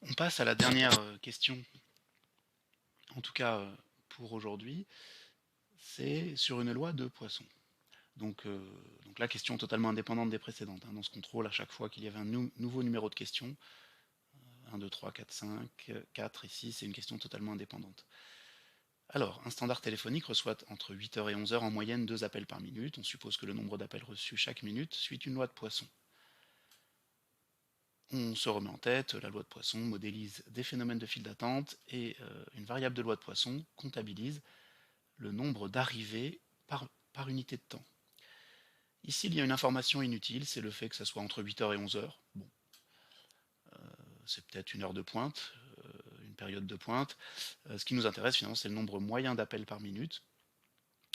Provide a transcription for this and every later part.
On passe à la dernière question, en tout cas pour aujourd'hui, c'est sur une loi de Poisson. Donc, euh, donc la question totalement indépendante des précédentes. Dans ce contrôle, à chaque fois qu'il y avait un nouveau numéro de question, 1, 2, 3, 4, 5, 4 ici, c'est une question totalement indépendante. Alors, un standard téléphonique reçoit entre 8 heures et 11 heures en moyenne 2 appels par minute. On suppose que le nombre d'appels reçus chaque minute suit une loi de Poisson. On se remet en tête, la loi de Poisson modélise des phénomènes de file d'attente et une variable de loi de Poisson comptabilise le nombre d'arrivées par unité de temps. Ici, il y a une information inutile, c'est le fait que ça soit entre 8 heures et 11 heures. Bon, c'est peut-être une heure de pointe, une période de pointe. Ce qui nous intéresse finalement, c'est le nombre moyen d'appels par minute.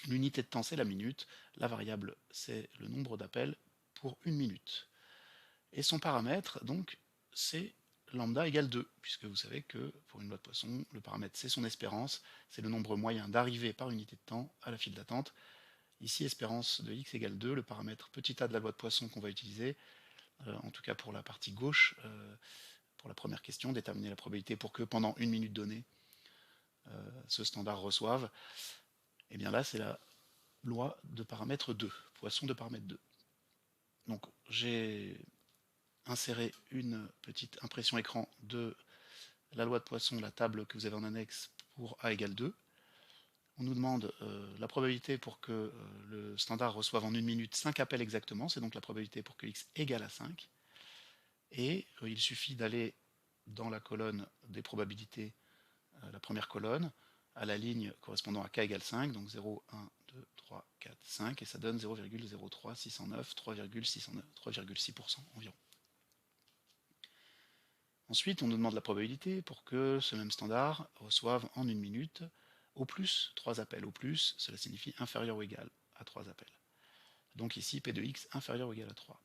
L'unité de temps, c'est la minute. La variable, c'est le nombre d'appels pour une minute. Et son paramètre, donc, c'est lambda égale 2, puisque vous savez que pour une loi de Poisson, le paramètre, c'est son espérance, c'est le nombre moyen d'arrivées par unité de temps à la file d'attente. Ici, espérance de x égale 2, le paramètre petit a de la loi de Poisson qu'on va utiliser, en tout cas pour la partie gauche, pour la première question, déterminer la probabilité pour que pendant une minute donnée, ce standard reçoive. Et bien là, c'est la loi de paramètre 2, Poisson de paramètre 2. Donc j'ai inséré une petite impression écran de la loi de Poisson, la table que vous avez en annexe pour a égale 2. On nous demande la probabilité pour que le standard reçoive en une minute 5 appels exactement, c'est donc la probabilité pour que x égale à 5. Et il suffit d'aller dans la colonne des probabilités, la première colonne, à la ligne correspondant à k égale 5, donc 0, 1, 2, 3, 4, 5, et ça donne 0,03609, 3,6% environ. Ensuite, on nous demande la probabilité pour que ce même standard reçoive en une minute au plus 3 appels. Au plus, cela signifie inférieur ou égal à 3 appels. Donc ici, P de x inférieur ou égal à 3.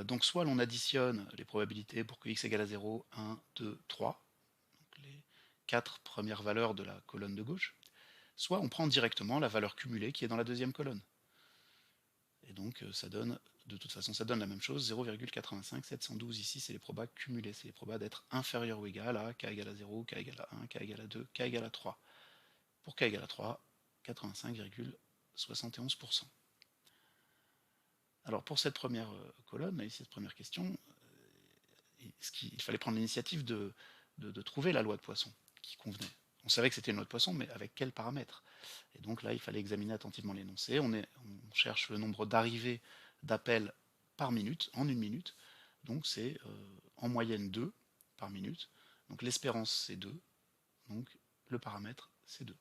Donc soit l'on additionne les probabilités pour que x égale à 0, 1, 2, 3, donc les 4 premières valeurs de la colonne de gauche, soit on prend directement la valeur cumulée qui est dans la deuxième colonne. Et donc ça donne, de toute façon, ça donne la même chose, 0,85712 ici, c'est les probas cumulés, c'est les probas d'être inférieur ou égal à k égale à 0, k égale à 1, k égale à 2, k égale à 3. Pour k égale à 3, 85,71%. Alors pour cette première colonne, ici cette première question, il fallait prendre l'initiative de trouver la loi de Poisson qui convenait. On savait que c'était une loi de Poisson, mais avec quels paramètres? Et donc là, il fallait examiner attentivement l'énoncé. On cherche le nombre d'arrivées d'appels par minute, en une minute. Donc c'est en moyenne 2 par minute. Donc l'espérance, c'est 2. Donc le paramètre, c'est 2.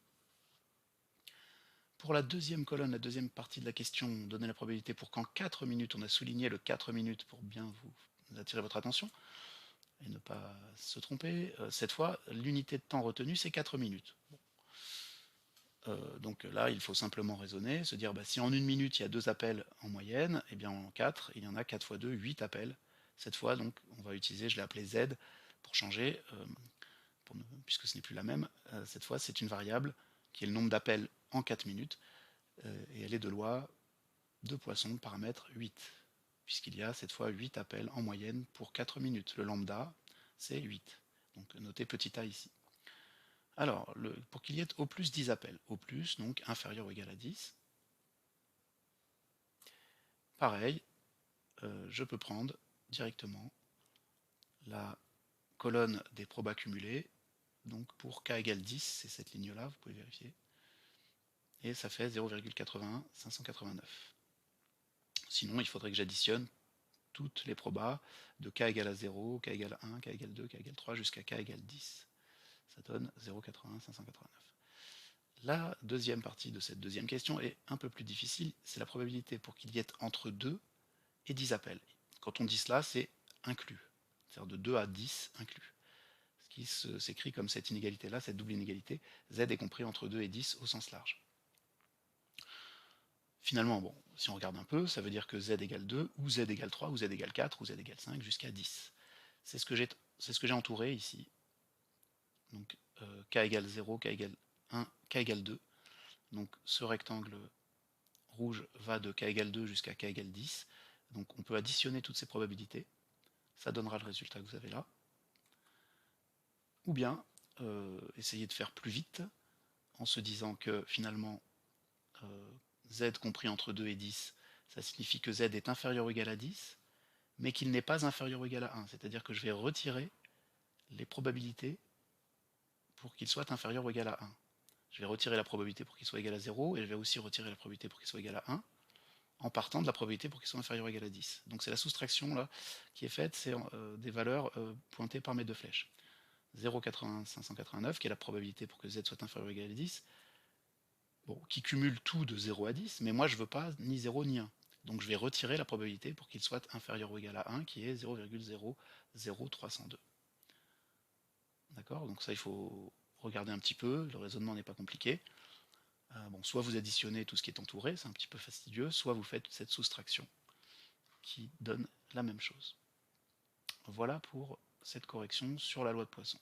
Pour la deuxième colonne, la deuxième partie de la question, donner la probabilité pour qu'en 4 minutes, on a souligné le 4 minutes pour bien vous attirer votre attention et ne pas se tromper. Cette fois, l'unité de temps retenue, c'est 4 minutes. Donc là, il faut simplement raisonner, se dire si en une minute il y a 2 appels en moyenne, et bien en 4, il y en a 4 fois 2, 8 appels. Cette fois, donc, on va utiliser, je l'ai appelé Z pour changer, puisque ce n'est plus la même. Cette fois, c'est une variable qui est le nombre d'appels en 4 minutes, et elle est de loi de Poisson, paramètre 8, puisqu'il y a cette fois 8 appels en moyenne pour 4 minutes. Le lambda, c'est 8. Donc notez petit a ici. Alors, pour qu'il y ait au plus 10 appels, au plus, donc inférieur ou égal à 10, pareil, je peux prendre directement la colonne des probas cumulés, donc pour k égale 10, c'est cette ligne-là, vous pouvez vérifier, et ça fait 0,81589. Sinon, il faudrait que j'additionne toutes les probas de k égale à 0, k égale à 1, k égale 2, k égale 3 jusqu'à k égale 10. Ça donne 0,81589. La deuxième partie de cette deuxième question est un peu plus difficile, c'est la probabilité pour qu'il y ait entre 2 et 10 appels. Quand on dit cela, c'est inclus, c'est-à-dire de 2 à 10 inclus. Ce qui s'écrit comme cette inégalité-là, cette double inégalité, z est compris entre 2 et 10 au sens large. Finalement, bon, si on regarde un peu, ça veut dire que z égale 2, ou z égale 3, ou z égale 4, ou z égale 5, jusqu'à 10. C'est ce que j'ai entouré ici. Donc k égale 0, k égale 1, k égale 2. Donc ce rectangle rouge va de k égale 2 jusqu'à k égale 10. Donc on peut additionner toutes ces probabilités. ça donnera le résultat que vous avez là. Ou bien essayer de faire plus vite en se disant que finalement z compris entre 2 et 10, ça signifie que z est inférieur ou égal à 10, mais qu'il n'est pas inférieur ou égal à 1. C'est-à-dire que je vais retirer les probabilités pour qu'il soit inférieur ou égal à 1. Je vais retirer la probabilité pour qu'il soit égal à 0, et je vais aussi retirer la probabilité pour qu'il soit égal à 1, en partant de la probabilité pour qu'il soit inférieur ou égal à 10. Donc c'est la soustraction là qui est faite, c'est des valeurs pointées par mes deux flèches. 0,589, qui est la probabilité pour que z soit inférieur ou égal à 10, bon, qui cumule tout de 0 à 10, mais moi je veux pas ni 0 ni 1. Donc je vais retirer la probabilité pour qu'il soit inférieur ou égal à 1, qui est 0,00302. D'accord? Donc ça, il faut regarder un petit peu, le raisonnement n'est pas compliqué. Bon, soit vous additionnez tout ce qui est entouré, c'est un petit peu fastidieux, soit vous faites cette soustraction qui donne la même chose. Voilà pour cette correction sur la loi de Poisson.